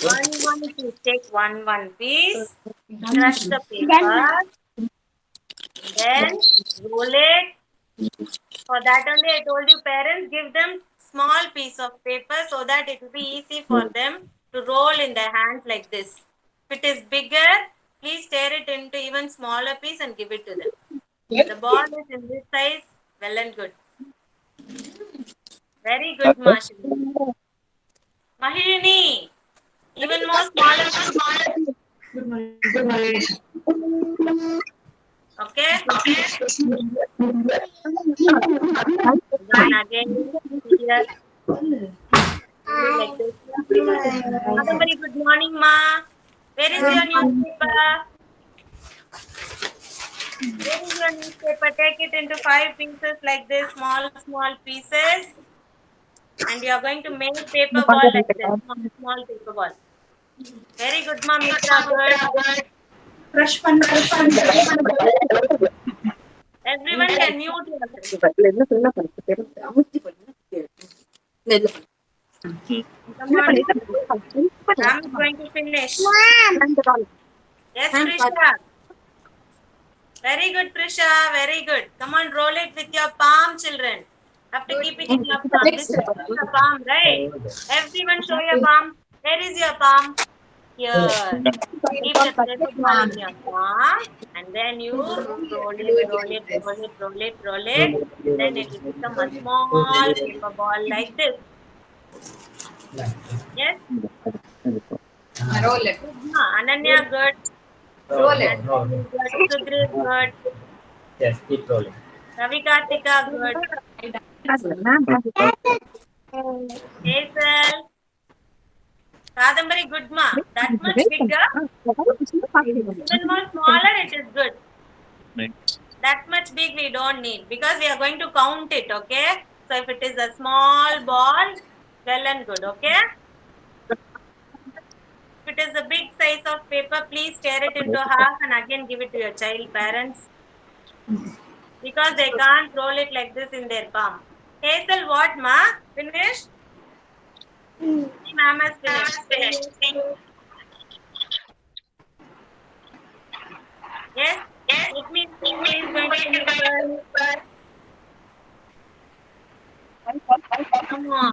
One piece. Take one piece. Crush the paper. Then roll it. For that only I told you, parents, give them small piece of paper so that it will be easy for them to roll in their hands like this. If it is bigger, please tear it into even smaller piece and give it to them. The ball is in this size. Well and good. Very good, Mahini. Mahini, even more smaller piece. Okay? Then again, here, like this. Very good morning, Ma. Where is your newspaper? Where is your newspaper? Take it into 5 pieces like this, small pieces. And you are going to make paper ball like this, small paper ball. Very good, Ma. Mitra, good. Everyone can mute yourself. Come on. Ram is going to finish. Yes, Trisha. Very good, Trisha. Very good. Come on, roll it with your palm, children. Have to keep it in your palm. This is your palm, right? Everyone show your palm. Where is your palm? Here. Keep the paper ball in your palm. And then you roll it. Then it will become a small paper ball like this. Yes? Roll it. Ananya, good. Roll it. Good. Sudhir, good. Yes, keep rolling. Ravi Kartika, good. Hazel. Kadambari, good, Ma. That much bigger. Even more smaller, it is good. That much big we don't need because we are going to count it, okay? So if it is a small ball, well and good, okay? If it is a big size of paper, please tear it into half and again give it to your child parents. Because they can't roll it like this in their palm. Hazel, what, Ma? Finished? Ma'am has finished. Yes? Let me see who is going to finish first. Come on.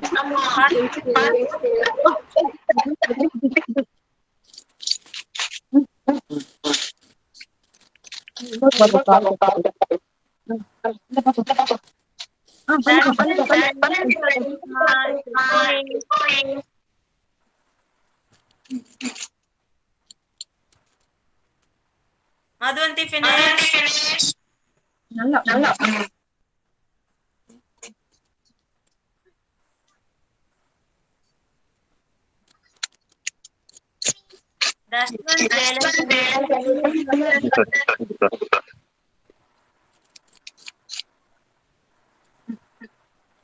Madhvanti, finish. Dashman,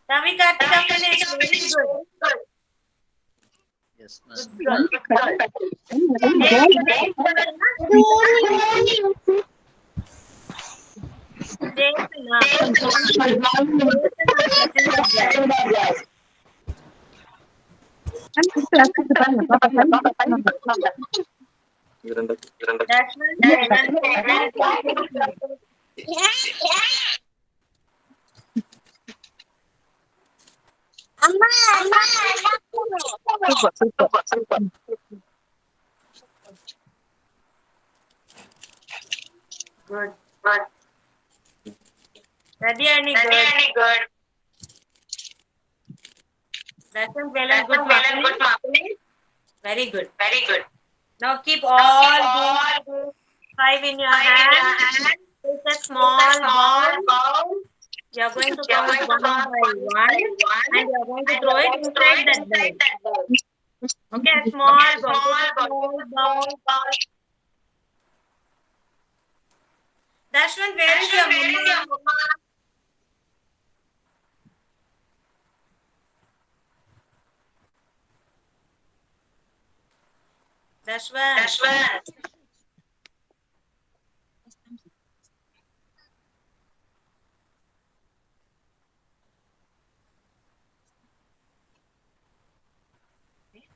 Ravi Kartika, finish. Very good. Yes, Good. Ready, Annie? Good. That's well and good, Martin. Very good. Now keep all these 5 in your hand. Take a small ball. You are going to count one by one and you are going to throw it inside that ball. Okay, a small ball. Dashwan, where is your mama? Dashwan.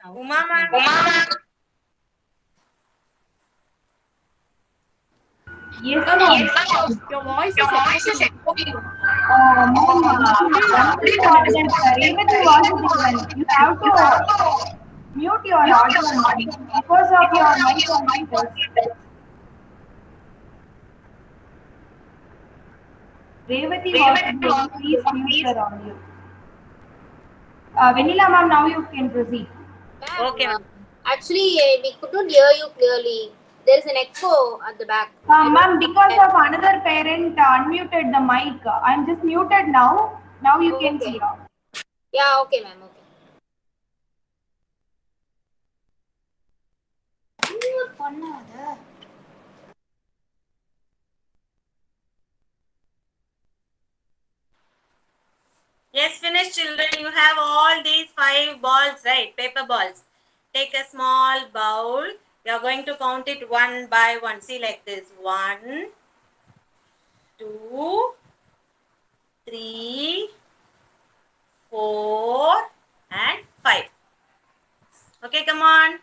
Uma. Yes, No, ma'am. your voice is echoing. One thing important, Revati was given. You have to mute your audio because of your mic computers. Revati was given. Please mute your audio. Vanilla ma'am, now you can proceed. Okay, Ma'am, ma'am. actually, we couldn't hear you clearly. There is an echo at the back. Ma'am, because of another parent unmuted the mic. I'm just muted now. Now you can Okay. see. Yeah, okay, ma'am. Okay. Yes, finish, children. You have all these 5 balls, right? Paper balls. Take a small bowl. You are going to count it one by one. See, like this. 1, 2, 3, 4, and 5. Okay, come on.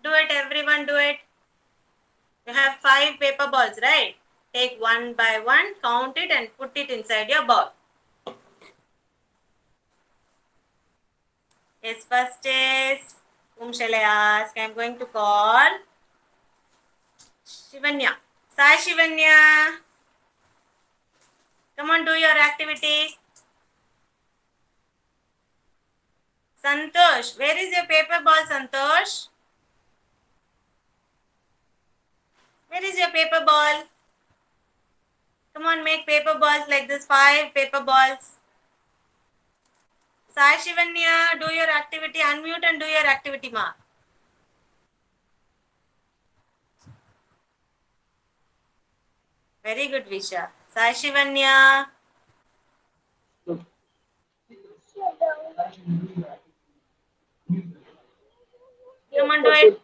Do it, everyone. Do it. You have 5 paper balls, right? Take one by one, count it, and put it inside your bowl. Yes, first is, whom shall I ask? I am going to call Shivanya. Sai Shivanya. Come on, do your activity. Santosh, where is your paper ball, Santosh? Where is your paper ball? Come on, make paper balls like this. 5 paper balls. Sai Shivanya, do your activity. Unmute and do your activity, ma. Very good, Visha. Sai Shivanya. Come on, do it.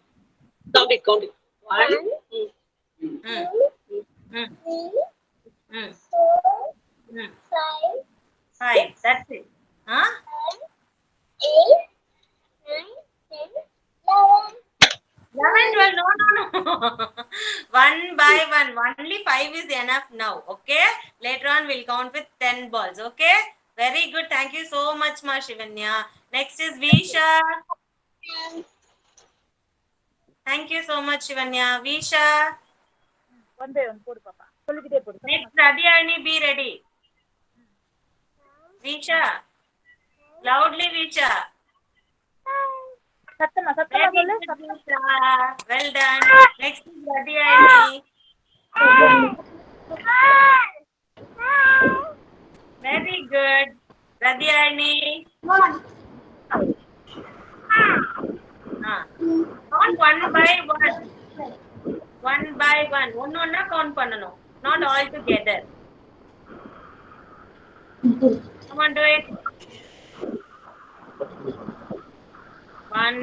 Count it, count it. 1, 5, 5. That's it. Huh? 11, 12. No. One by one. Only 5 is enough now. Okay. Later on, we'll count with 10 balls. Okay. Very good. Thank you so much, Ma Shivanya. Next is Visha. Thank you so much, Shivanya. Visha. one by one, போடு பாப்பா. சொல்லிக்கிட்டே போடு. Next, Radhyani, be ready. Visha. Loudly, Visha. சத்தமா Very சொல்லு. good, Visha. Well done. Next is Radhyani. Very good. Radhyani. Count one by one. One by one. One count பண்ணனும். Not all together. Come on, do it. 1.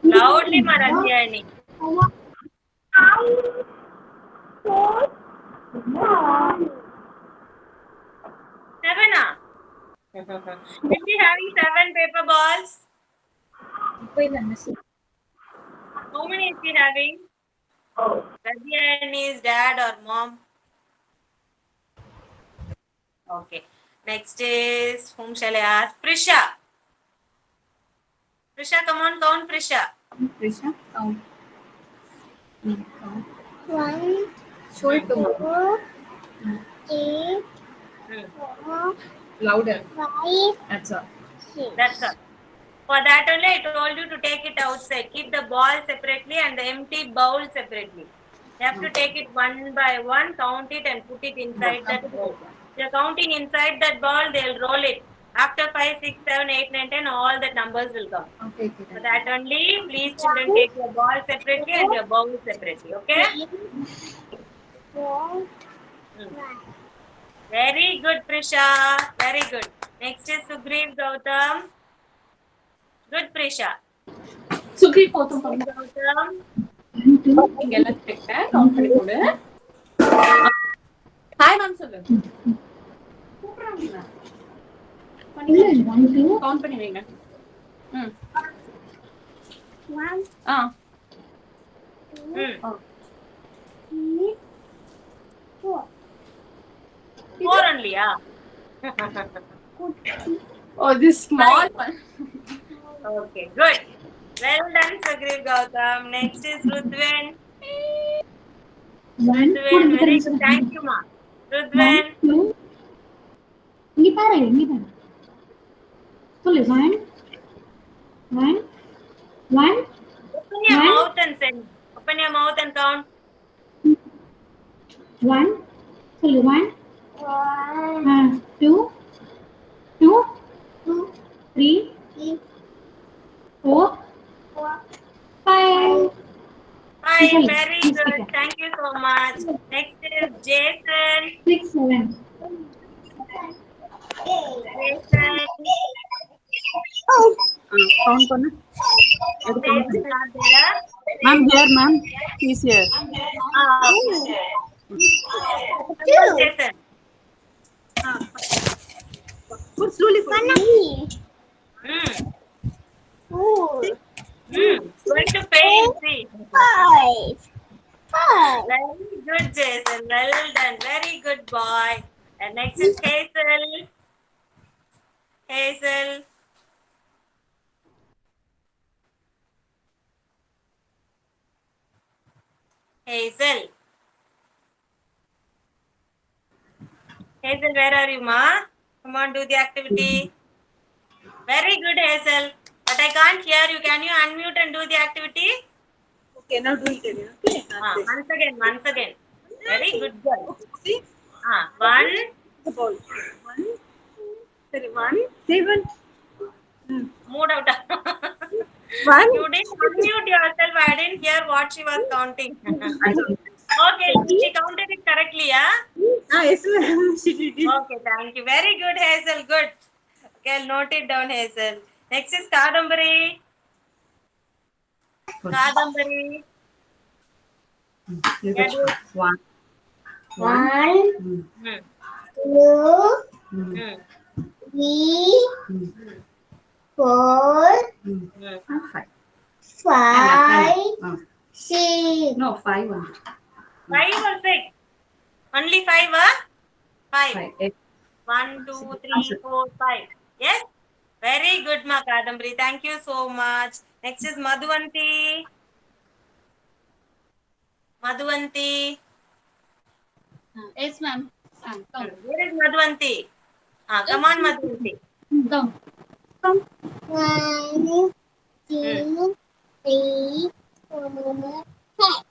Loudly, Radhyani. 7. Is she having 7 paper balls? How many is she having? Radhyani's dad or mom? Okay. Next is, whom shall I ask? Prisha. Prisha, come on, count Prisha. Prisha, count. Count. 1, show it to mom. 3, 4, Louder. 5, That's all. 6. That's all. For that only I told you to take it outside. Keep the ball separately and the empty bowl separately. You have to take it one by one, count it and put it inside that bowl. If you're counting inside that ball, they'll roll it. After 5, 6, 7, 8, 9, 10, all the numbers will come. Okay. For that only, please children take your ball separately and your bowl separately. Okay? 4, Very good, Prisha. Very good. Next is Sugriv Gautam. Good, Prisha. Shukri போதும் Gautam. இங்க எல்லாம் sector count பண்ணி போடு. Hi ma'am சொல்லு. கூப்பிடுறாங்க. Count பண்ணி வைங்க. One, Ah. two, Hmm. three, four. 4 only, yeah. Oh, this small one. Okay, good. Well done, Sagriv Gautam. Next is Rudven. Rudven, very good. Thank you, ma. Rudven. இங்க பாரு இங்க பாரு சொல்லு one Open your mouth and send. Open your mouth and count. சொல்லு one two three four five. Hi, very good. Thank you so much. Next is Jason. 6 7 Jason. Count பண்ணு. Jason, are there? Ma'am, here, ma'am. He's here. Okay. Jason. Put slowly. Hmm. four, Going to paint, see. five. Very good, Jason. Well done. Very good boy. And next is Hazel. Hazel. Hazel. Hazel, where are you, ma? Come on, do the activity. Very good, Hazel. But I can't hear you. Can you unmute and do the activity? Okay, now do it again. Okay. Once again. Very good girl. See? One. The ball. One. Sorry, one. Say one. Moved out. One. You didn't unmute yourself. I didn't hear what she was counting. Okay, she counted it correctly, yeah? Yes, ma'am. She did it. Okay, thank you. Very good, Hazel. Good. Okay, I'll note it down, Hazel. Next is Kadambari. Kadambari. Yeah, do it. one One, Hmm. two, Hmm. three, four, Hmm. five, six. no 5 5 or 6? Only 5, huh? 5. 5 1, 2, 3, 4, 5. Yes? Very good, ma Kadambari. Thank you so much. Next is Madhuvanti. Madhuvanti. yes ma'am Where is Madhuvanti? Come on, Madhuvanti. come One, two, three, four, five.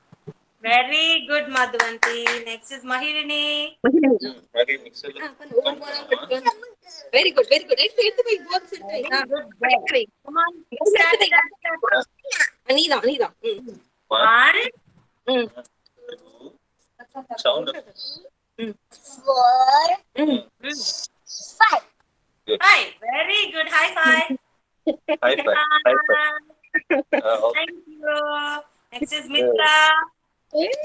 Very good, Madhuvanti. Next is Mahirini. Very good, very good. Very good girl. Come on. Start. Anita. 1, Sound. Four, 5. 5. Very good. High five. High five. High five. Okay. Thank you. Next is Mitra. Good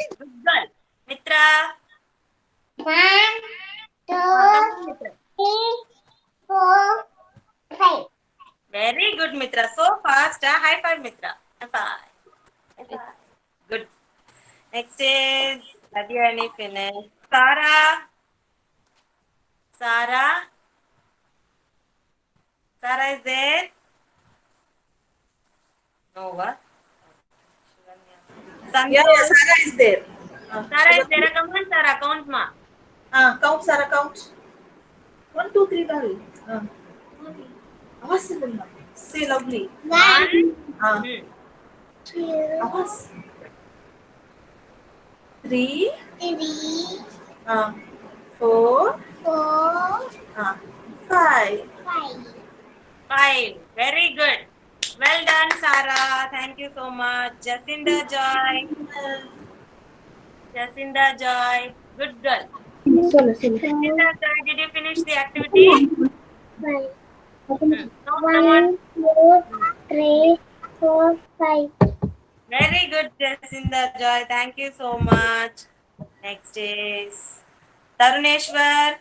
girl. Mitra. One, Come two, on, Mitra. 3, 4, 5. Very good, Mitra. So fast. High five, Mitra. High five. High five. Good. Next is Adhyani finished. Sarah. Sarah is there? No, what? Yeah, Sarah is there. Sarah is there. Come on, Sarah. Count, ma. Count, Sarah, count. 1, 2, 3, darling. Awesome. Say lovely. 1, Two, Awesome. 3, 3, 4, 4, 5. 5. 5. Very good. Well done, Sarah. Thank you so much. Jacinda Joy. Good girl. Jacinda Joy, did you finish the activity? 5. No, come on. 1, 2, 3, 4, 5. Very good, Jacinda Joy. Thank you so much. Next is Taruneshwar.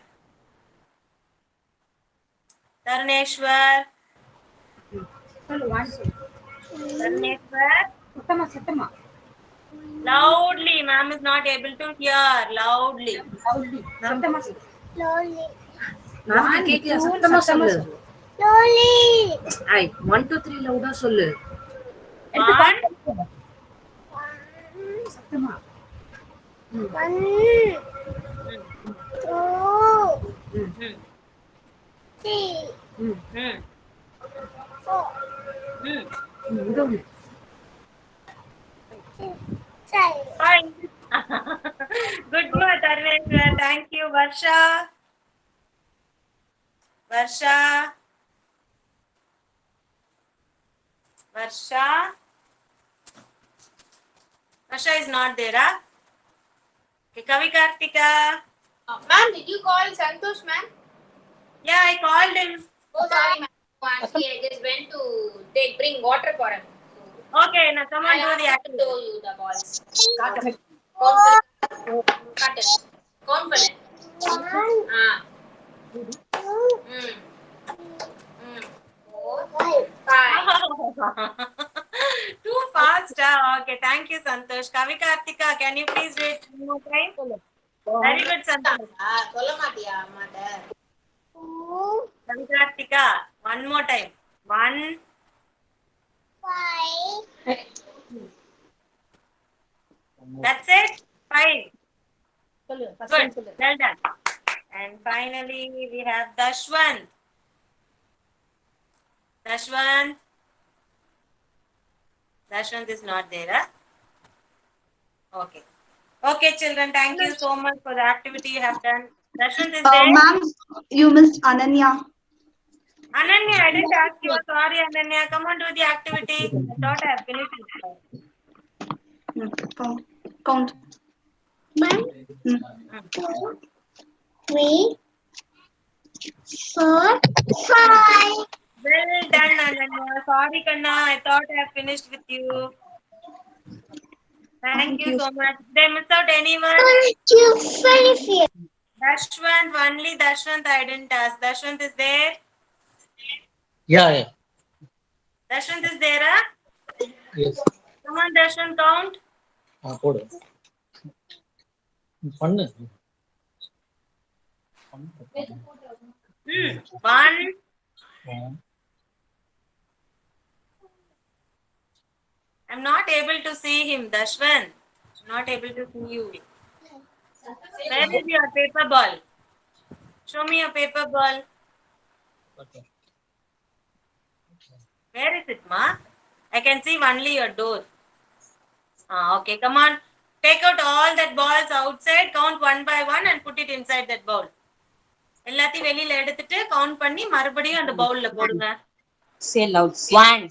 Dharmeshwar. Loudly. Ma'am is not able to hear. Loudly. நான் கேக்கல சத்தமா சொல்லு ஐ 1 2 3 லவுடா சொல்லு 1 சத்தமா 1 2 3 இங்க ஒண்ணு. 5. Good work, Dharmeshwar. Thank you, Varsha. Varsha. Varsha is not there, huh? Okay, Kavi Kartika. Ma'am, did you call Santosh, ma'am? Yeah, I called him. Oh, sorry, ma'am. Actually, I just went to bring water for him. Okay, now come on, do the I activity. show you the balls. Cut it. Confident. Ah. 4, 5. Too fast. Okay, thank you, Santosh. Kavi Kartika, can you please wait one more time? Very good, Santosh. சொல்ல மாட்டியா அம்மாட்ட Kavi Kartika, one more time. 1, 5. that's it. 5. Good. Well done. And finally, we have Dashwant. Dashwant is not there, huh? Okay. Okay, children, thank you so much for the activity you have done. Dashwant is there? Ma'am, you missed Ananya. Ananya, I didn't ask you. Sorry, Ananya. Come on, do the activity. I thought I have finished it. Count. 1, 2, 3, 4, 5. Well done, Ananya. Sorry, Kanna. I thought I have finished with you. Thank you so much. Did I miss out anyone? Dashwant, only Dashwant I didn't ask. Dashwant is there? Yeah. Dashwant is there, huh? Yes. Come on, Dashwant, count. போடு பண்ணு 1. I'm not able to see him, Dashwant. Not able to see you. Where is your paper ball? Show me your paper ball. Where is it, Ma? I can see only your door. Okay, come on. Take out all that balls outside, count 1 by 1 and put it inside that bowl. எல்லாத்தையும் வெளியில எடுத்துட்டு count பண்ணி மறுபடியும் அந்த பவுல்ல போடுங்க. Say loud 1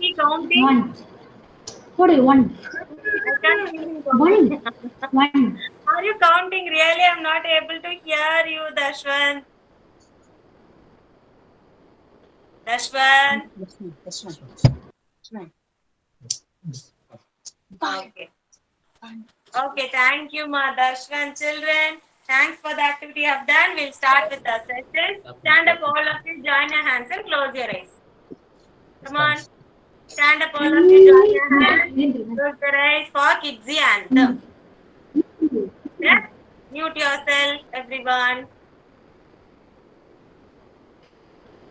Keep counting. 1. What do you want? I can't see him counting. 1. Are you counting really? I'm not able to hear you, Dashwant. Dashwant. Okay. Okay, thank you, Ma. Dashwant. Children, thanks for the activity you have done. We'll start with the session. Stand up, all of you. Join your hands and close your eyes. Come on. Stand up, all of you. Join your hands. Close your eyes for Kidsy Anthem. Yeah? Mute yourself, everyone.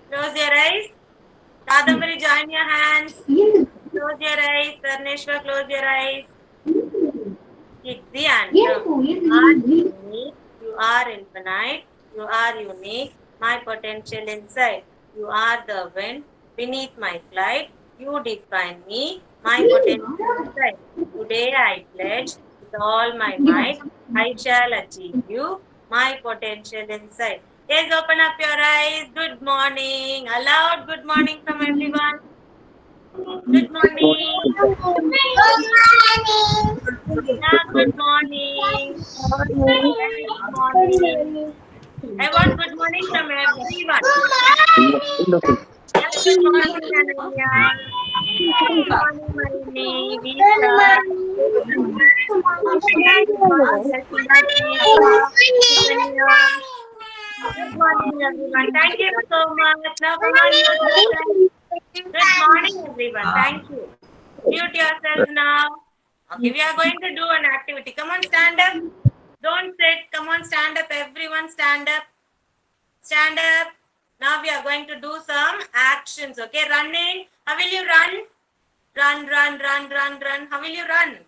Close your eyes. Kadambari, join your hands. Close your eyes. Dharmeshwar, close your eyes. Kidsy Anthem. You are infinite. You are unique. My potential inside. You are the wind beneath my flight. You define me. My potential inside. Today I pledge with all my might. I shall achieve you. My potential inside. Yes, open up your eyes. Good morning. A loud good morning from everyone. Good morning. Yeah, good morning. Very good morning. I want good morning from everyone. Yes, good morning, Ananya. Good morning, Marini. Good morning, everyone. Thank you so much. Now, come on, mute yourself. Good morning, everyone. Thank you. Mute yourselves now. Okay, we are going to do an activity. Come on, stand up. Don't sit. Come on, stand up. Everyone, stand up. Stand up. Now we are going to do some actions. Okay, running. How will you run? Run, run, run, run, run. How will you run?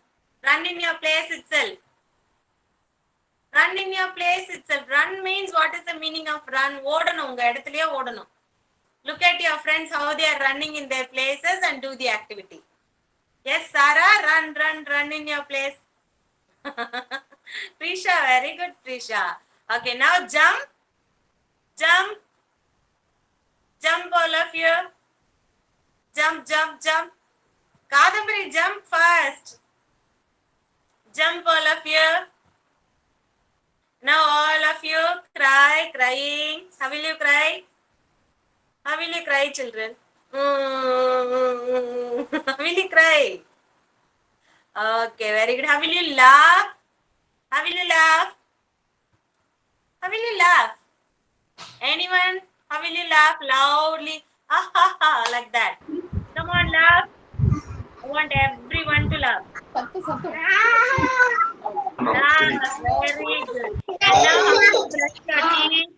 Run in your place itself. Run in your place itself. Run means what is the meaning of run? ஓடணும் உங்க இடத்துலயே ஓடணும். Look at your friends how they are running in their places and do the activity. Yes, Sarah, run, run, run in your place. Prisha, very good, Prisha. Okay, now jump. Jump. Jump, all of you. Jump, jump, jump. Kadambari, jump first. Jump, all of you. Now all of you cry, crying. How will you cry? How will you cry, children? How will you cry? Okay, very good. How will you laugh? How will you laugh? How will you laugh? Anyone? How will you laugh loudly? Ha ha ha, like that. Come on, laugh. I want everyone to laugh. Very good. And now how will you brush your teeth?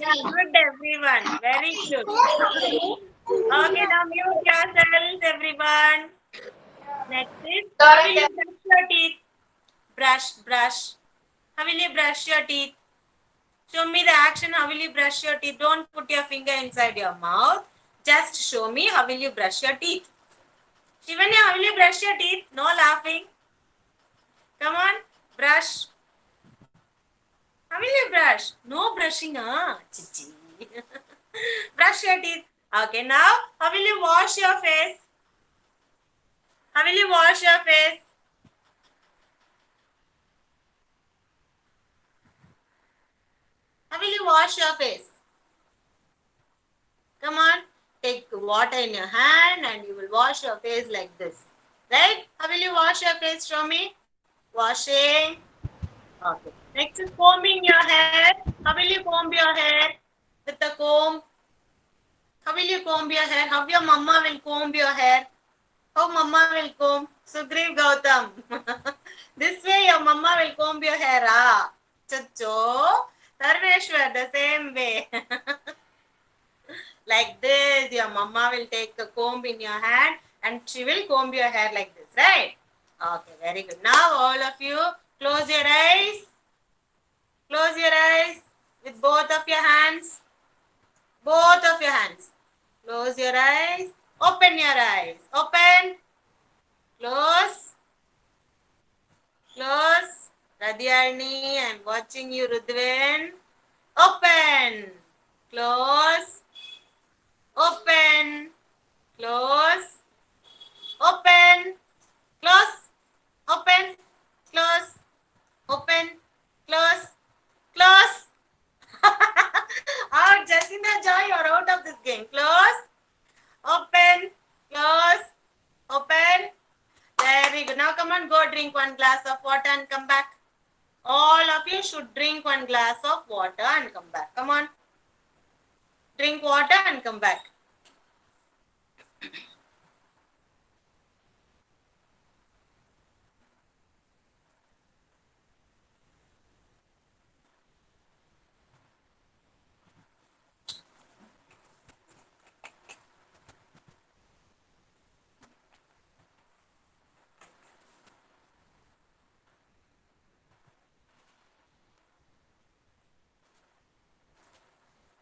Yeah, good everyone. Very good. Okay, now mute yourselves, everyone. Next is, how will you brush your teeth? Brush, brush. How will you brush your teeth? Show me the action. How will you brush your teeth? Don't put your finger inside your mouth. Just show me how will you brush your teeth. Shivanya, how will you brush your teeth? No laughing. Come on, brush. How will you brush? No brushing, huh? Brush your teeth. Okay, now how will you wash your face? How will you wash your face? How will you wash your face? Come on, take water in your hand and you will wash your face like this. Right? How will you wash your face? Show me. Washing. Okay. Next is combing your hair. How will you comb your hair? With the comb. How will you comb your hair? How your mama will comb your hair? How mama will comb? Sugriv Gautam. This way your mama will comb your hair. Ah. Chacho. Sarveshwar, the same way. Like this, your mama will take the comb in your hand and she will comb your hair like this, right? Okay, very good. Now all of you, close your eyes. Close your eyes with both of your hands. Both of your hands. Close your eyes. Open your eyes. Open. Close. Close. Radhyani, I'm watching you, Rudvin. Open. Close. Open. Close. Open. Close. Open. Close. Open. Close. Close. Out, Jacinda Joy, you're out of this game. Close. Open. Close. Open. Very good. Now come on, go drink one glass of water and come back. All of you should drink one glass of water and come back. Come on. Drink water and come back.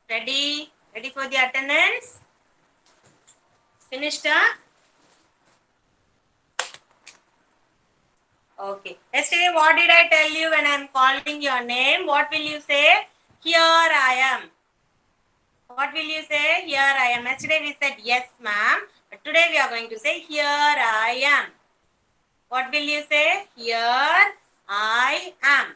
Ready? Ready for the attendance? Finished, huh? Okay. Yesterday, what did I tell you when I'm calling your name? What will you say? Here I am. What will you say? Here I am. Yesterday we said yes, ma'am. But today we are going to say here I am. What will you say? Here I am.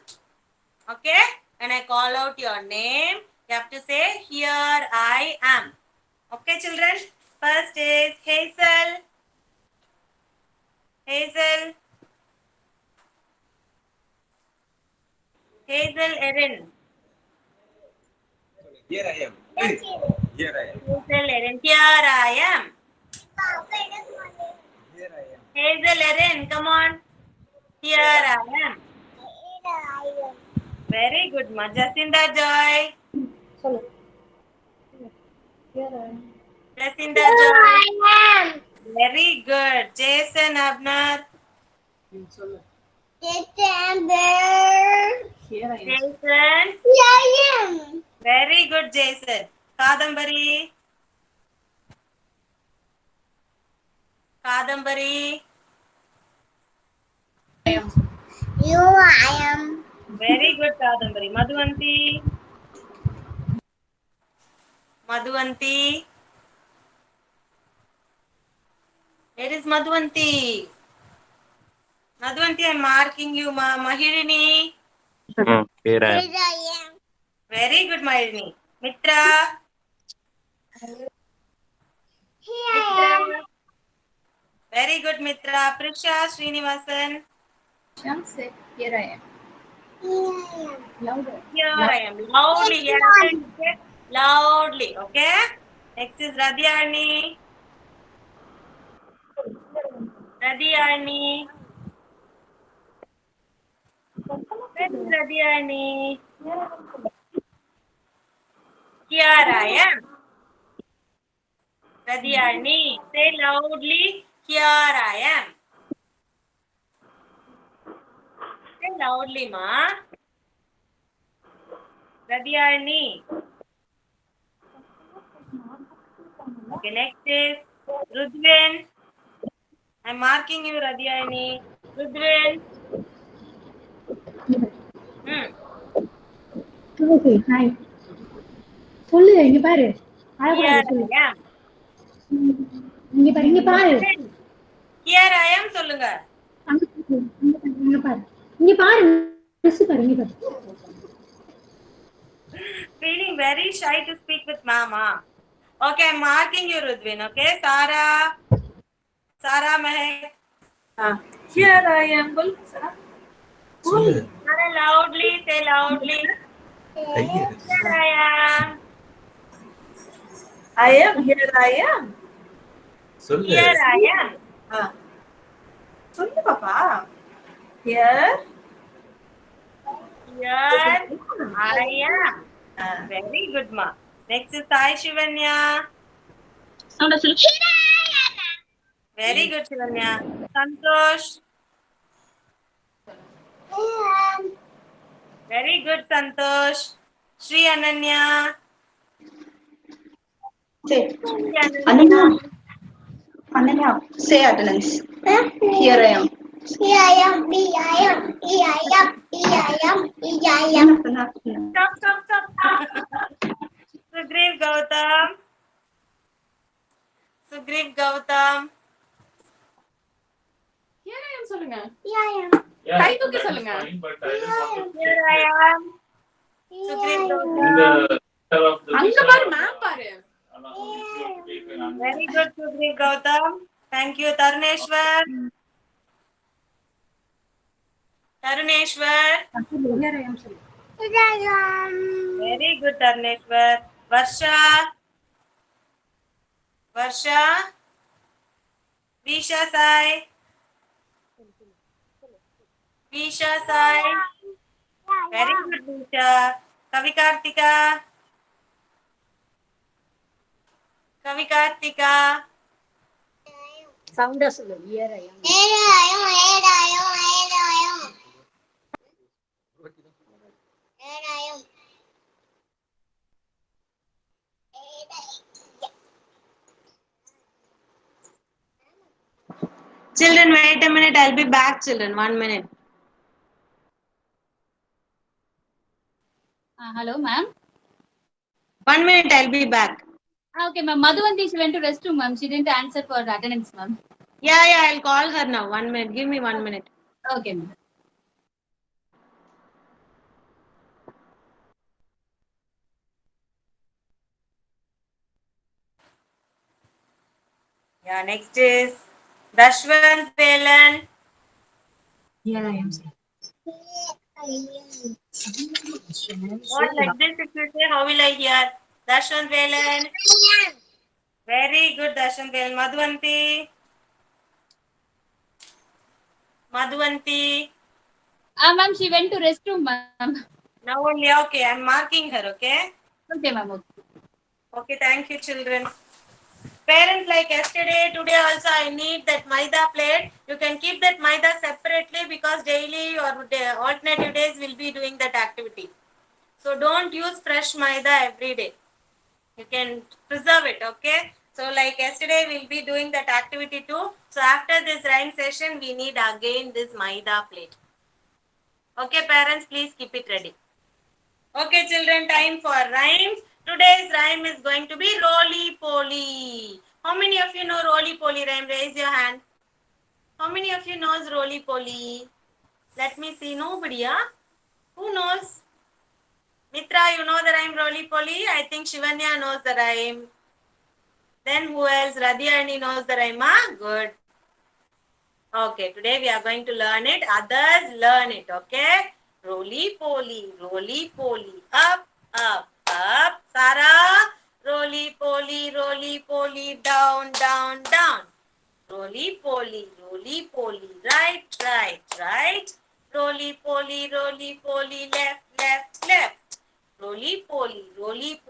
Okay? When I call out your name, you have to say here I am. Okay, children? First is Hazel. Hazel. Hazel Erin. Here I am. Here I am. Hazel Erin. Here I am. Here I am. Hazel Erin, come on. Here I am. Very good, ma. Jacinda Joy. Jacinda Joy. Very good. Jason Abner. Here I am. Jason. Very good, Jason. Kadambari. Kadambari. Very good, Kadambari. Madhuvanti. Madhuvanti. Where is Madhuvanti? Madhuvanti, I'm marking you, ma. Mahirini. Here I am. Very good, Mahirini. Mitra. Mitra. Very good, Mitra. Prisha Srinivasan. Here I am. Louder. Here I am. Loudly. You have to say loudly. Okay? Next is Radhyani. Radhyani. Where is Radhyani? Here I am. Radhyani. Say loudly. Here I am. Say loudly, ma. Radhyani. Okay, next is Rudvin. I'm marking you, Radhyani. Rudvin. Okay hi சொல்லு இங்க பாரு அழகா Here சொல்லு I am. இங்க பாரு Here I am சொல்லுங்க. இங்க பாரு இங்க பாரு மிஸ் பாரு இங்க பாரு Feeling very shy to speak with mama. Okay, I'm marking you, Rudvin. Okay, Sarah. Sarah Mehak. Here I am. बोल Sarah. Sarah, loudly. Say loudly. Here I am. I am. Here I am. Here I am. சொல்லு பாப்பா. Here. Here I am. Very good, ma. Next is Sai Shivanya. Very good, Shivanya. Santosh. Very good, Santosh. Sri Ananya. Say. Sri Ananya. Ananya, say attendance. Here I am. Stop. Sugriv Gautam. Here I am சொல்லுங்க. கை தூக்கி சொல்லுங்க. Here I am. Sugriv Gautam. அங்க பாரு ma'am பாரு. Very good, Sugriv Gautam. Thank you, Taruneshwar. Here I am சொல்லு Very good, Taruneshwar. Varsha. Visha Sai. Very good, Visha. Kavi Kartika. சவுண்டா சொல்லு here I am Children, wait a minute. I'll be back, children. 1 minute. Hello, ma'am. 1 minute. I'll be back. Okay, ma'am. Madhuvanti, she went to restroom, ma'am. She didn't answer for attendance, ma'am. Yeah. I'll call her now. 1 minute. Give me 1 minute. Okay, ma'am. Yeah. Next is Dashwant Velan. here I am What like this if you say, how will I hear? Darshan Velan. Very good, Darshan Velan. Madhuvanti. Madhuvanti. Ma'am, she went to restroom, ma'am. Now only, okay, I'm marking her, okay? Okay, ma'am. Okay. Okay, thank you, children. Parents, like yesterday, today also I need that maida plate. You can keep that maida separately because daily or alternative days will be doing that activity. So don't use fresh maida every day. You can preserve it, okay? So like yesterday we'll be doing that activity too. So after this rhyme session, we need again this maida plate. Okay, parents, please keep it ready. Okay, children, time for rhymes. Today's rhyme is going to be roly-poly. How many of you know roly-poly rhyme? Raise your hand. How many of you knows roly-poly? Let me see. Nobody, huh? Who knows? Mitra, you know the rhyme roly-poly? I think Shivanya knows the rhyme. Then who else? Radhyani knows the rhyme, huh? Good. Okay, today we are going to learn it. Others learn it, okay? Roly-poly, roly-poly. Up, up, up. Sarah, roly-poly, down, down, down. Roly-poly, right, right, right. Roly-poly, left, left, left. Roly-poly,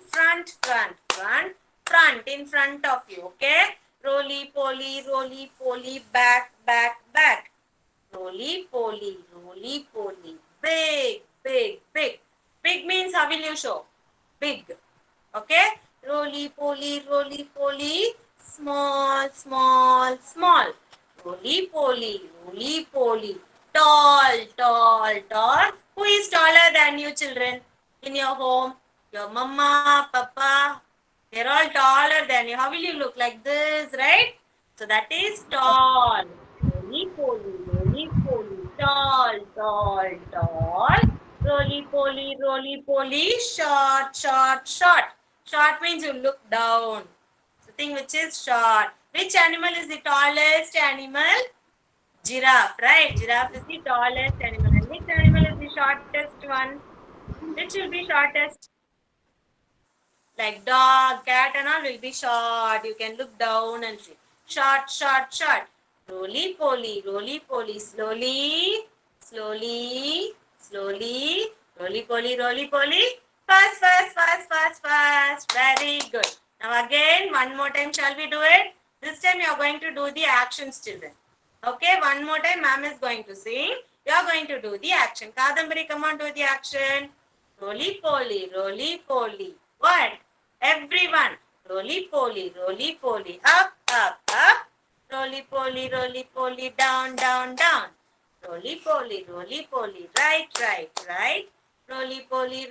front, front, front. Front, in front of you, okay? Roly-poly, back, back, back. Roly-poly, big, big, big. Big means how will you show? Big, okay? Roly-poly, small, small, small. Roly-poly, tall, tall, tall. Who is taller than you, children? In your home, your mama, papa, they're all taller than you. How will you look? Like this, right? So that is tall. Roly-poly, tall, tall, tall. Roly-poly, short, short, short. Short means you look down. The thing which is short. Which animal is the tallest animal? Giraffe, right? Giraffe is the tallest animal. And which animal is the shortest one? Which will be shortest? Like dog, cat and all will be short. You can look down and see. Short, short, short. Roly-poly, slowly, slowly, slowly. Roly-poly. Fast, fast, fast, fast, fast. Very good. Now again, one more time shall we do it? This time you are going to do the actions, children. Okay, one more time ma'am is going to sing. You are going to do the action. Kadambari, come on, do the action. Roly-poly. What? Everyone. Roly-poly. Up, up, up. Roly-poly, down, down, down. Roly-poly, right, right, right. Roly-poly,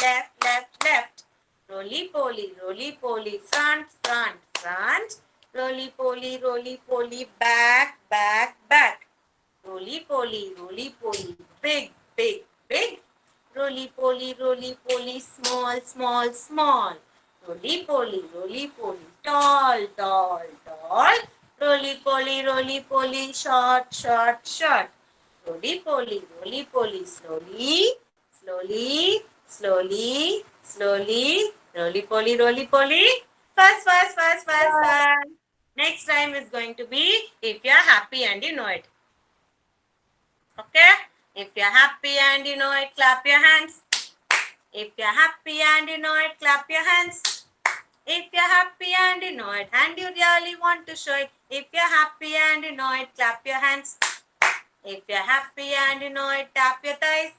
left, left, left. Roly-poly, front, front, front. Roly-poly, back, back, back. Roly-poly, big, big, big. Roly-poly, small, small, small. Roly-poly, tall, tall, tall. Roly-poly, short, short, short. Roly-poly, slowly, slowly, slowly, slowly. Roly-poly, fast, fast, fast, fast, fast. Next time is going to be if you are happy and you know it. Okay? If you're happy and you know it, clap your hands. If you're happy and you know it, clap your hands. If you're happy and you know it, and you really want to show it. If you're happy and you know it, clap your hands. If you're happy and you know it, tap your thighs.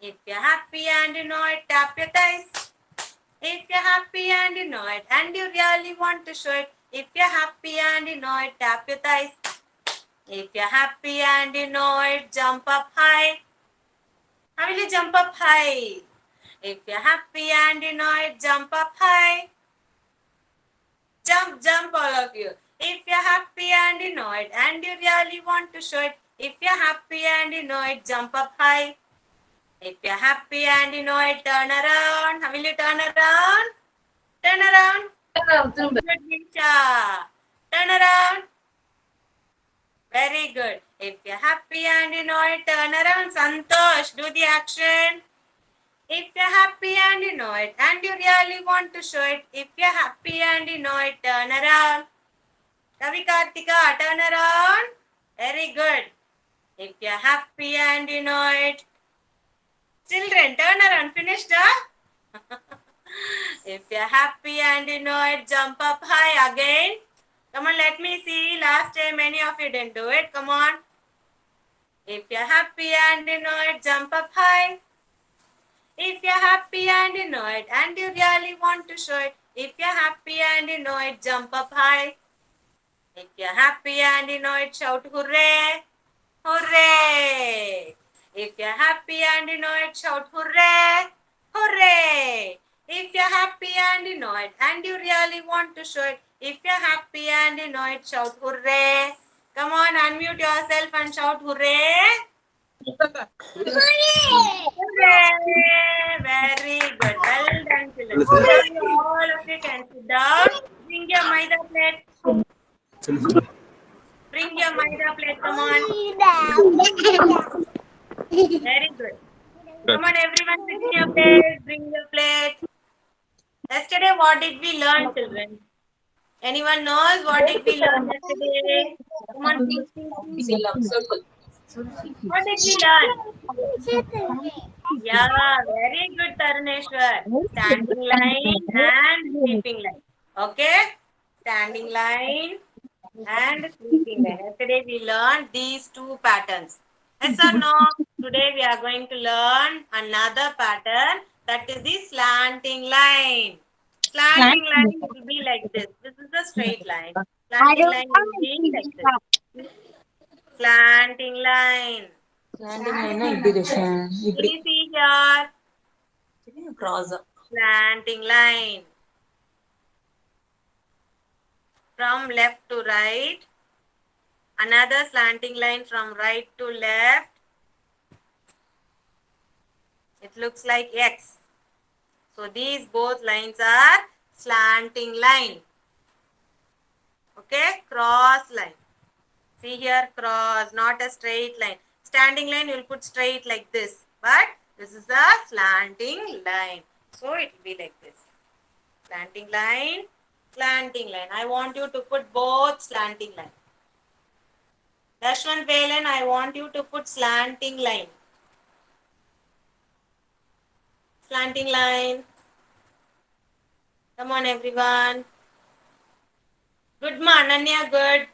If you're happy and you know it, tap your thighs. If you're happy and you know it, and you really want to show it. If you're happy and you know it, tap your thighs. If you're happy and you know it, jump up high. How will you jump up high? If you're happy and you know it, jump up high. Jump all of you. If you're happy and you know it, and you really want to show it. If you're happy and you know it, jump up high. If you're happy and you know it, turn around. How will you turn around? Turn around. Good, Nisha. Turn around. Very good. If you're happy and you know it, turn around. Santosh, do the action. If you're happy and you know it, and you really want to show it. If you're happy and you know it, turn around. Kavi Kartika, turn around. Very good. If you're happy and you know it. Children, turn around. Finished, huh? If you're happy and you know it, jump up high again. Come on, let me see. Last time many of you didn't do it. Come on. If you're happy and you know it, jump up high. If you're happy and you know it, and you really want to show it. If you're happy and you know it, jump up high. If you're happy and you know it, shout hooray! Hooray! If you're happy and you know it, shout hooray! Hooray! If you're happy and you know it, and you really want to show it. If you're happy and you know it, shout hooray! Come on, unmute yourself and shout hooray! Hooray! Very good. Well done, children. Now all of you can sit down. Bring your Maida plate. Bring your Maida plate. Come on. Very good. Come on, everyone, bring your plate. Bring your plate. Yesterday, what did we learn, children? Anyone knows what did we learn yesterday? Come on, think, think, think. What did we learn? Yeah, very good, Taruneshwar. Standing line and sleeping line. Okay? Standing line and sleeping line. Yesterday we learned these two patterns. Yes or no? Today we are going to learn another pattern, that is the slanting line. Slanting line will be like this. This is a straight line. Slanting line will be like this. Slanting line. Can you see here? Slanting line. From left to right. Another slanting line from right to left. It looks like X. So these both lines are slanting line. Okay, cross line. See here, cross, not a straight line. Standing line, you will put straight like this. But this is a slanting line. So it will be like this. Slanting line, slanting line. I want you to put both slanting line. Dashwan Velen, I want you to put slanting line. Slanting line. Come on, everyone. Good, ma. Ananya, good.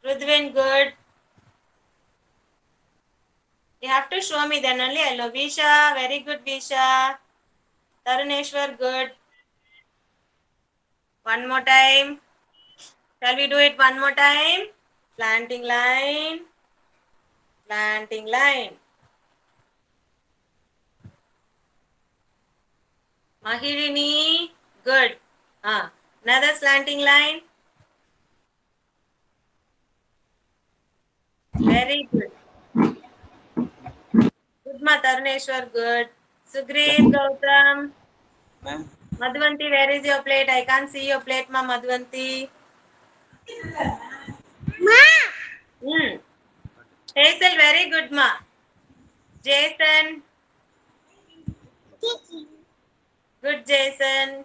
Rudvin, good. You have to show me, then only I know. Visha, very good, Visha. Taruneshwar, good. One more time. Shall we do it one more time? Slanting line. Slanting line. Mahirini, good. Another slanting line. Very good. Good, ma. Taruneshwar, good. Sugrit, Gautam. Ma'am. Madhuvanti, where is your plate? I can't see your plate, ma. Madhuvanti. Ma. Hazel, very good, ma. Jason. Good, Jason.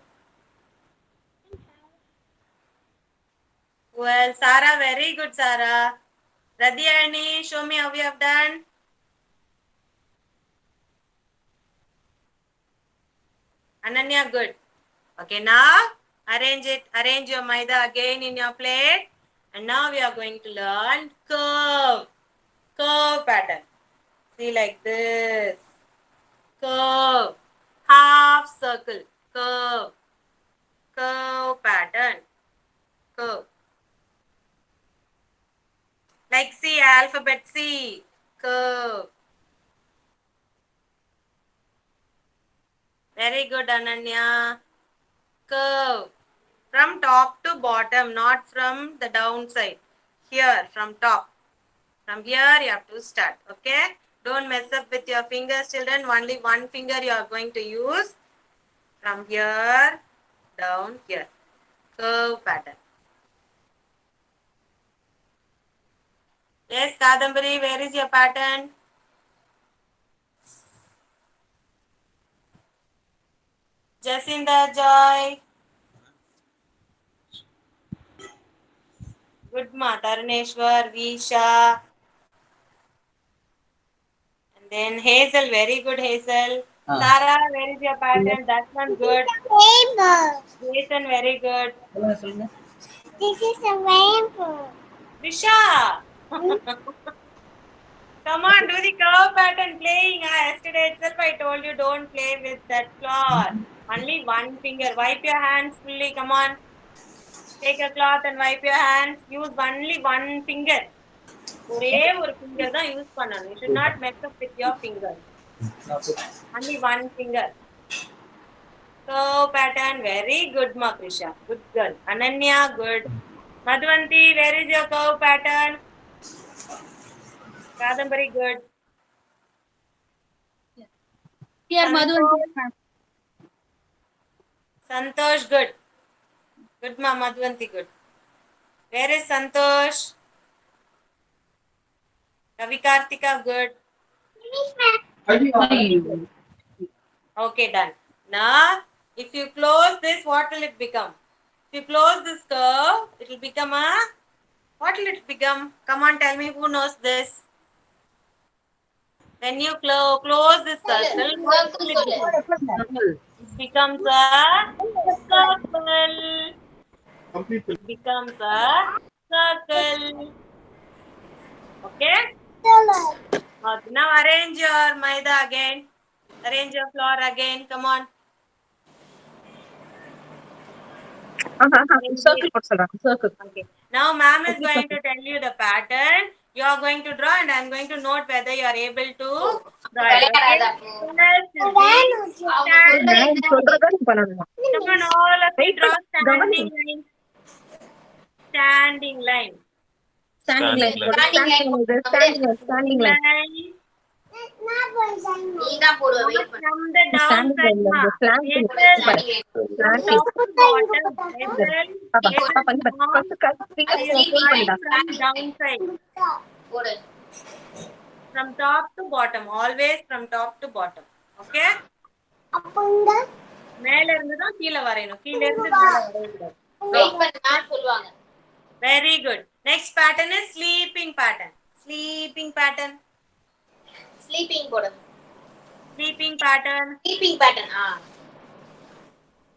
Well, Sarah, very good, Sarah. Radhyani, show me how you have done. Ananya, good. Okay, now arrange it. Arrange your maida again in your plate. And now we are going to learn curve. Curve pattern. See, like this. Curve. Half circle. Curve. Curve pattern. Curve. Like C, alphabet C. Curve. Very good, Ananya. Curve. From top to bottom, not from the downside. Here, from top. From here, you have to start. Okay? Don't mess up with your fingers, children. Only one finger you are going to use. From here, down here. Curve pattern. Yes, Kadambari, where is your pattern? Jacinda, Joy. Good ma. Taruneshwar, Visha. And then Hazel, very good Hazel. Sarah, where is your pattern? That one good. Jason, very good. This is a rainbow. Visha. Come on, do the curve pattern playing. Yesterday itself I told you don't play with that cloth. Only one finger. Wipe your hands fully. Come on. Take a cloth and wipe your hands. Use only one finger. ஒரே ஒரு finger தான் use பண்ணணும். You should not mess up with your finger. Only one finger. Curve pattern. Very good, ma Krisha. Good girl. Ananya, good. Madhvanti, where is your curve pattern? Kadambari, good. Here, Madhvanti. Santosh, good. Good, ma. Madhvanti, good. Where is Santosh? Ravi Kartika, good. Okay, done. Now, if you close this, what will it become? If you close this curve, it will become a... What will it become? Come on, tell me who knows this. When you close this circle, what will it become? It becomes a circle. It becomes a circle. Okay? Okay, now arrange your maida again. Arrange your floor again. Come on. Circle. Okay. Now ma'am is going to tell you the pattern. You are going to draw and I am going to note whether you are able to draw it. Okay? First is the standing. Come on, all of you draw standing line. Standing line. Standing line. Line. நீதான் போடுவ wait பண்ணு From the downside, ma. Slanting. From top to bottom. From downside. போடு From top to bottom. Always from top to bottom. Okay? மேல இருந்து தான் கீழே வரையணும். கீழ இருந்து மேல வரையக்கூடாது. வெயிட் பண்ணு மேம் சொல்வாங்க Very good. Next pattern is sleeping pattern. Sleeping pattern. Sleeping போடு Sleeping pattern. Sleeping pattern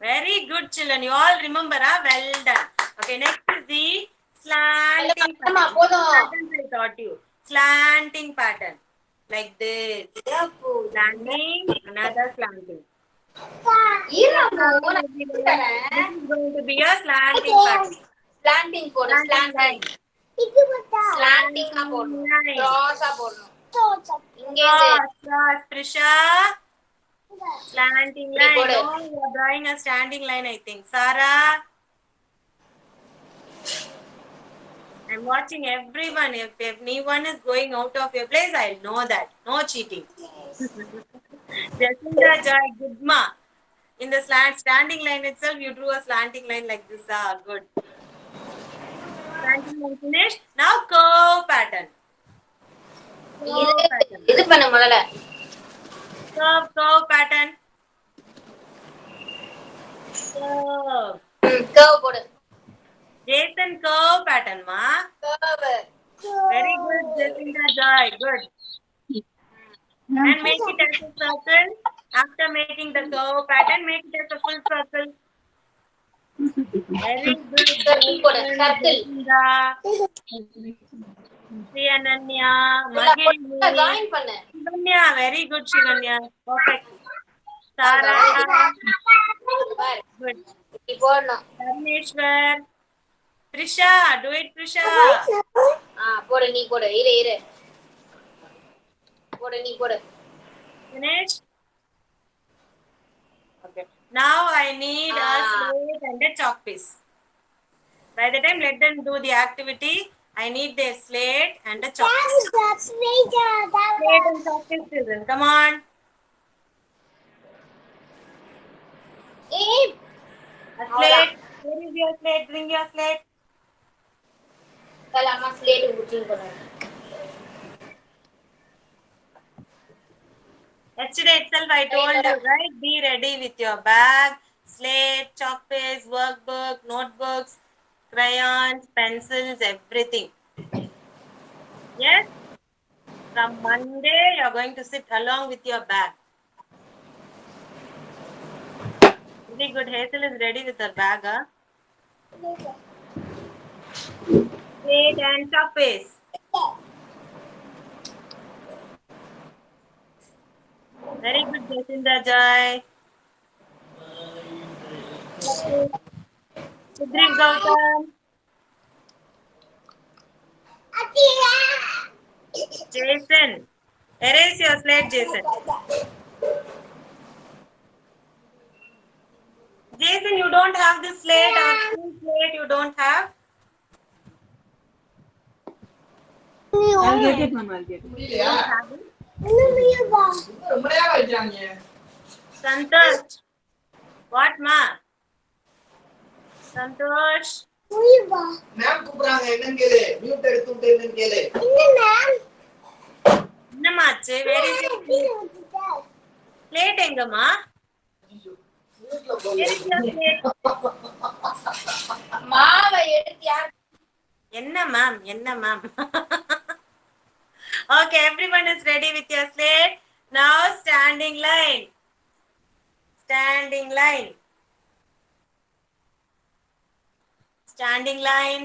Very good, children. You all remember, well done. Okay, next is the slanting அம்மா pattern. போதும் Patterns I taught you. Slanting pattern. Like this. Slanting, another slanting. ஈரமோ This is going to be a slanting pattern. Slanting போடு slanting ஸ்லாண்டிங்கா போடணும் கிராஸா போடணும் இங்க Cross, Trisha. Slanting line. Good. Oh, you are drawing a standing line, I think. Sarah. I'm watching everyone. If anyone is going out of your place, I'll know that. No cheating. Jacinda, Joy, good ma. In the standing line itself, you drew a slanting line like this. Good. Slanting line finished. Now curve pattern. Curve pattern. இது பண்ண முதல்ல Curve pattern. Curve. Curve போடு Jason, curve pattern, ma. Curve Very good, Jacinda, Joy. Good. And make it as a circle. After making the curve pattern, make it as a full circle. Very good. Circle போடு circle Jacinda. Sri Ananya. Magini. Join பண்ணு Shivanya. Very good, Shivanya. Perfect. Sarah. பாரு Good. இப்படி போடணும் Dharmeshwar. Trisha. Do it, Trisha. போடு நீ போடு இரு இரு போடு நீ போடு Finished? Okay. Now I need a slate and a chalk piece. By the time let them do the activity, I need their slate and a chalk piece. Slate and chalk piece, children. Come on. ஏய் A slate. Where is your slate? Bring your slate. கல அம்மா slate குடிச்சிங் பண்ணுங்க Yesterday itself I told you, right? Be ready with your bag, slate, chalk paste, workbook, notebooks, crayons, pencils, everything. Yes? From Monday, you're going to sit along with your bag. Very good. Hazel is ready with her bag, huh? Slate and chalk paste. Very good, Jacinda Joy. Sudhir Gautam. Jason. Erase your slate, Jason. Jason, you don't have the slate. Our school slate you don't have. I'll get it, Mama. I'll get it. You don't have it. Santosh. What, ma? Santosh. Ma'am கூப்பிடுறாங்க என்னன்னு கேளு mute எடுத்துட்டு என்னன்னு கேளு என்னமாச்சு? Where is your slate எங்கம்மா? Where is your slate? மாவை எடுத்து யார் என்ன ma'am? என்ன ma'am? Okay, everyone is ready with your slate. Now standing line. Standing line. Standing line.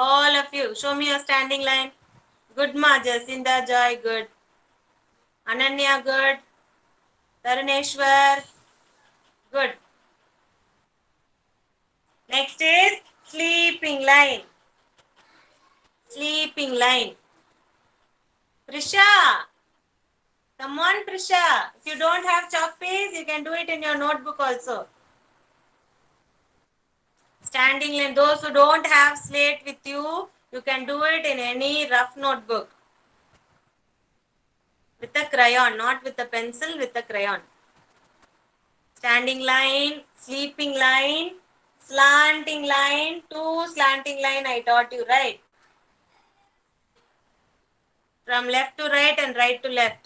All of you, show me your standing line. Good, ma. Jacinda Joy, good. Ananya, good. Taruneshwar, good. Next is sleeping line. Sleeping line. Prisha. Come on, Prisha. If you don't have chalk paste, you can do it in your notebook also. Standing line. Those who don't have slate with you, you can do it in any rough notebook. With a crayon, not with a pencil, with a crayon. Standing line, sleeping line, slanting line, 2 slanting line I taught you, right? From left to right and right to left.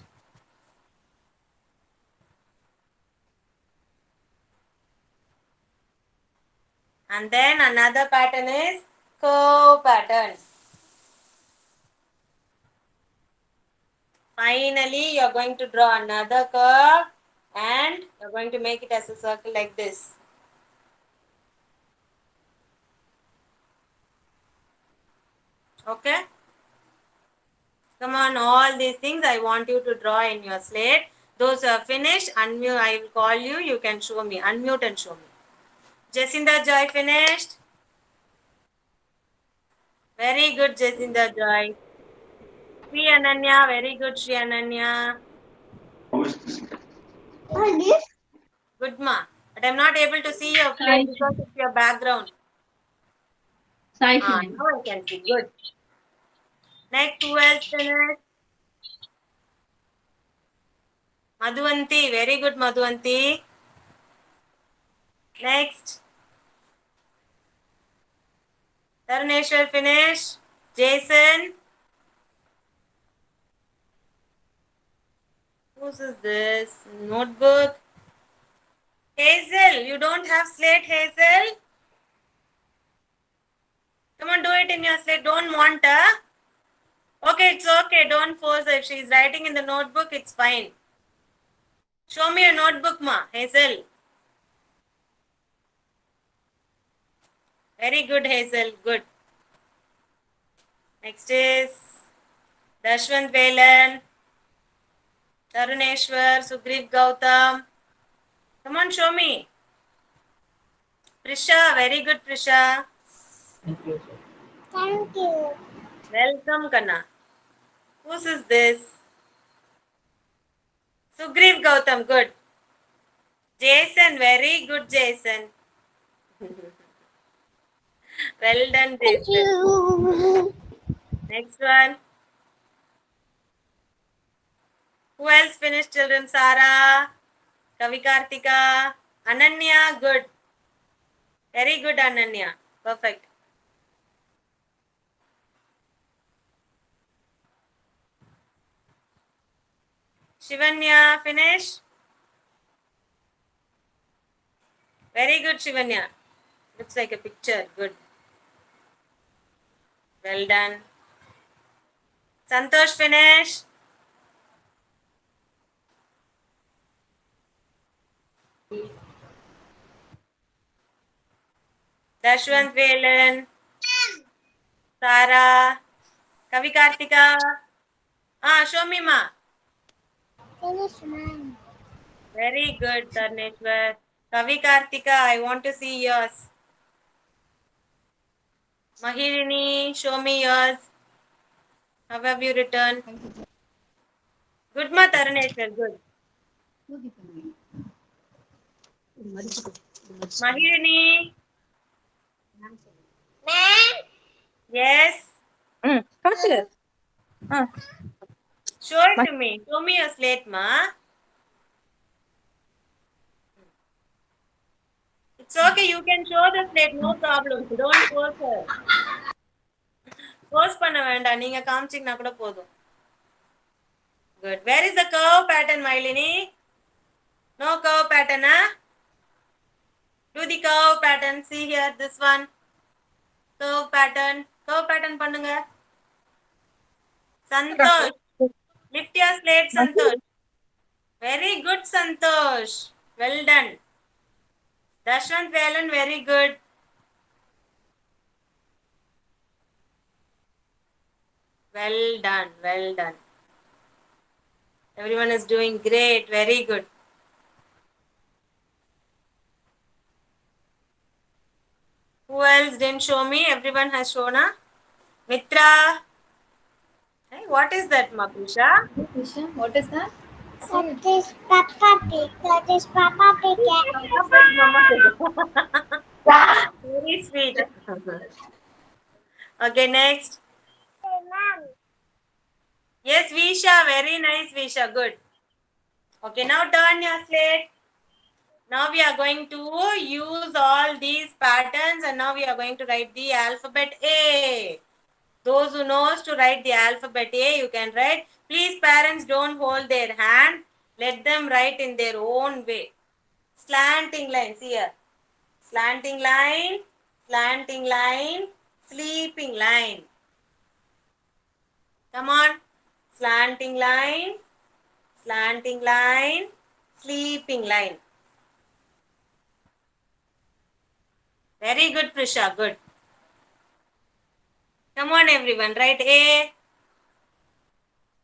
And then another pattern is curve pattern. Finally, you are going to draw another curve and you are going to make it as a circle like this. Okay? Come on, all these things I want you to draw in your slate. Those who are finished, unmute, I will call you, you can show me. Unmute and show me. Jacinda Joy finished? Very good, Jacinda Joy. Sri Ananya, very good, Sri Ananya. Good, ma. But I'm not able to see your face because of your background. Sai Now I can see. Good. Next, who else finished? Madhuvanti, very good, Madhuvanti. Next. Taruneshwar finished. Jason. Whose is this? Notebook. Hazel, you don't have slate, Hazel? Come on, do it in your slate. Don't want her. Okay, it's okay. Don't force her. If she's writing in the notebook, it's fine. Show me your notebook, ma. Hazel. Very good, Hazel. Good. Next is Dashwant Velan, Taruneshwar, Sugriv Gautam. Come on, show me. Prisha, very good, Prisha. Thank you. Welcome, Kanna. Whose is this? Sugriv Gautam, good. Jason, very good, Jason. Well done, Jason. Next one. Who else finished, children? Sara, Kavi Kartika, Ananya, good. Very good, Ananya. Perfect. Shivanya, finish. Very good, Shivanya. Looks like a picture. Good. Well done. Santosh, finish. Dashwant, Velan. Sara. Kavi Kartika. Show me, ma. Very good, Dharneshwar. Kavi Kartika, I want to see yours. Mahirini, show me yours. How have you written? Good, ma, Dharneshwar, good. Mahirini. Yes. Come here. Show it to me. Show me your slate, ma. It's okay. You can show the slate. No problem. Don't force her. Force பண்ண வேண்டாம். நீங்க காமிச்சீங்கன்னா கூட போதும். Good. Where is the curve pattern, Mylini? No curve pattern, huh? Do the curve pattern. See here, this one. Curve pattern. Curve pattern பண்ணுங்க. Santosh. Lift your slate, Santosh. Very good, Santosh. Well done. Dashwant Velan, very good. Well done, well done. Everyone is doing great, very good. Who else didn't show me? Everyone has shown, huh? Mitra. Hey, what is that, Mapusha? What is that? That is Peppa Pig. That is Peppa Pig. Very sweet. Okay, next. Yes, Visha, very nice, Visha, good. Okay, now turn your slate. Now we are going to use all these patterns and now we are going to write the alphabet A. Those who knows to write the alphabet A, you can write. Please, parents, don't hold their hand. Let them write in their own way. Slanting lines here. Slanting line, slanting line, sleeping line. Come on. Slanting line, slanting line, sleeping line. Very good, Prisha. Good. Come on, everyone. Write A.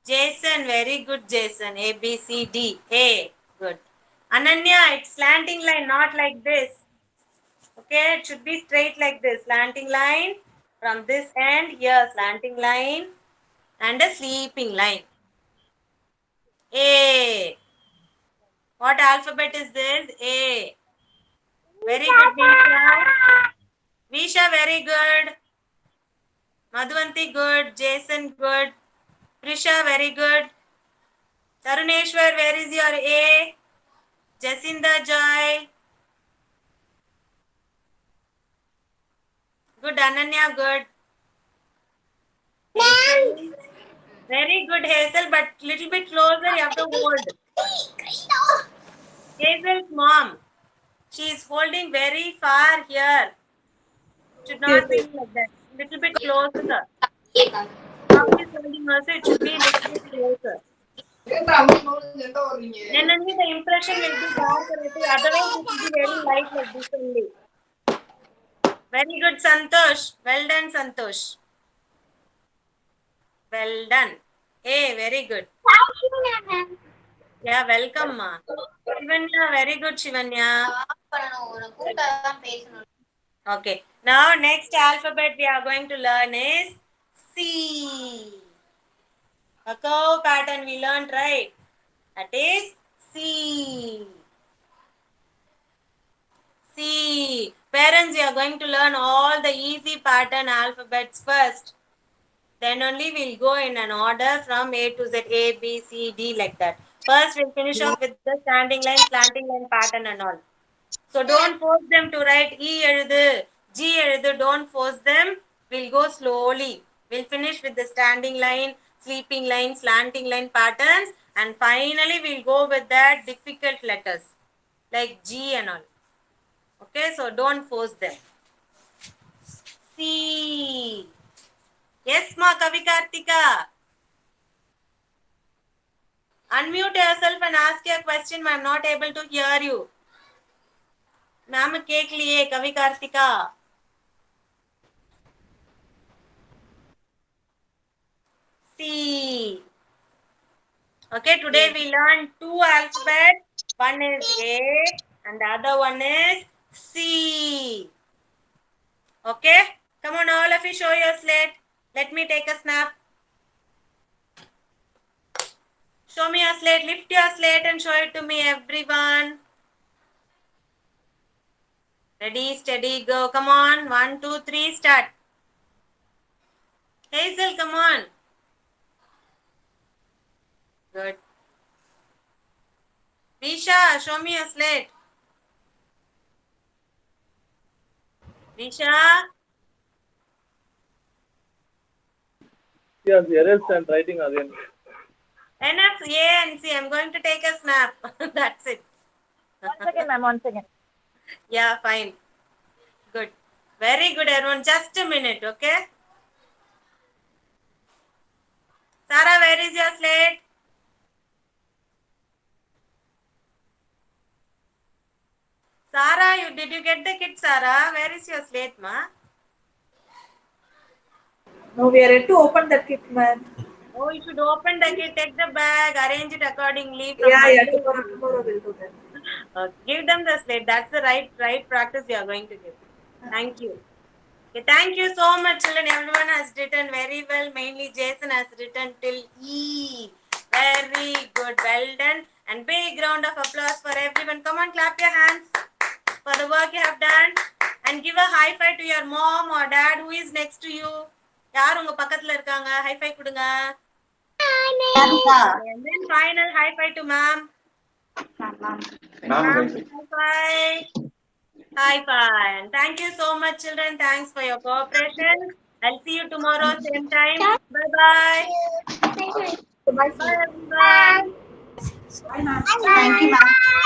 Jason. Very good, Jason. A, B, C, D. A. Good. Ananya, it's slanting line, not like this. Okay, it should be straight like this. Slanting line from this end here. Slanting line and a sleeping line. A. What alphabet is this? A. Very good, Visha. Visha, very good. Madhuvanti, good. Jason, good. Prisha, very good. Taruneshwar, where is your A? Jacinda, Joy. Good, Ananya, good. Hazel. Very good, Hazel, but little bit closer, you have to hold. Hazel's mom. She is holding very far here. Should not be like that. Little bit closer. Mom is holding also, it should be little bit closer. ஏன்டா அம்மா மௌனம் எந்த வர்றீங்க? Then only the impression will be darker. Otherwise, it will be very light like this only. Very good, Santosh. Well done, Santosh. Well done. Hey, very good. Yeah, welcome, ma. Shivanya, very good, Shivanya. Okay. Now, next alphabet we are going to learn is C. A curve pattern we learned, right? That is C. C. Parents, we are going to learn all the easy pattern alphabets first. Then only we'll go in an order from A to Z, A, B, C, D, like that. First, we'll finish off with the standing line, slanting line pattern and all. So don't force them to write E எழுது, G எழுது. Don't force them. We'll go slowly. We'll finish with the standing line, sleeping line, slanting line patterns And finally, we'll go with the difficult letters like G and all. Okay, so don't force them. C. Yes, ma, Kavi Kartika. Unmute yourself and ask your question. I'm not able to hear you. Ma'am, cake liye, Kavi Kartika. C. Okay, today we learned 2 alphabets. One is A and the other one is C. Okay, come on, all of you, show your slate. Let me take a snap. Show me your slate. Lift your slate and show it to me, everyone. Ready, steady, go. Come on. 1, 2, 3, start. Hazel, come on. Good. Risha, show me your slate. Risha. Yes, erased and writing again. Enough A and C. I'm going to take a snap. That's it. 1 second, ma'am. 1 second. Yeah, fine. Good. Very good, everyone. Just a minute, okay? Sarah, where is your slate? Sarah, did you get the kit, Sarah? Where is your slate, ma? No, we are yet to open that kit, ma'am. Oh, you should open the kit, take the bag, arrange it accordingly. Yeah, tomorrow we'll do that. Give them the slate. That's the right practice we are going to give. Thank you. Okay, thank you so much, children. Everyone has written very well. Mainly Jason has written till E. Very good. Well done. And big round of applause for everyone. Come on, clap your hands for the work you have done. And give a high five to your mom or dad who is next to you. யார் உங்க பக்கத்துல இருக்காங்க? High five கொடுங்க. And then final high five to ma'am. Ma'am, high five. High five. And thank you so much, children. Thanks for your cooperation. I'll see you tomorrow, same time. Bye-bye. Bye, everyone. Thank you, ma'am.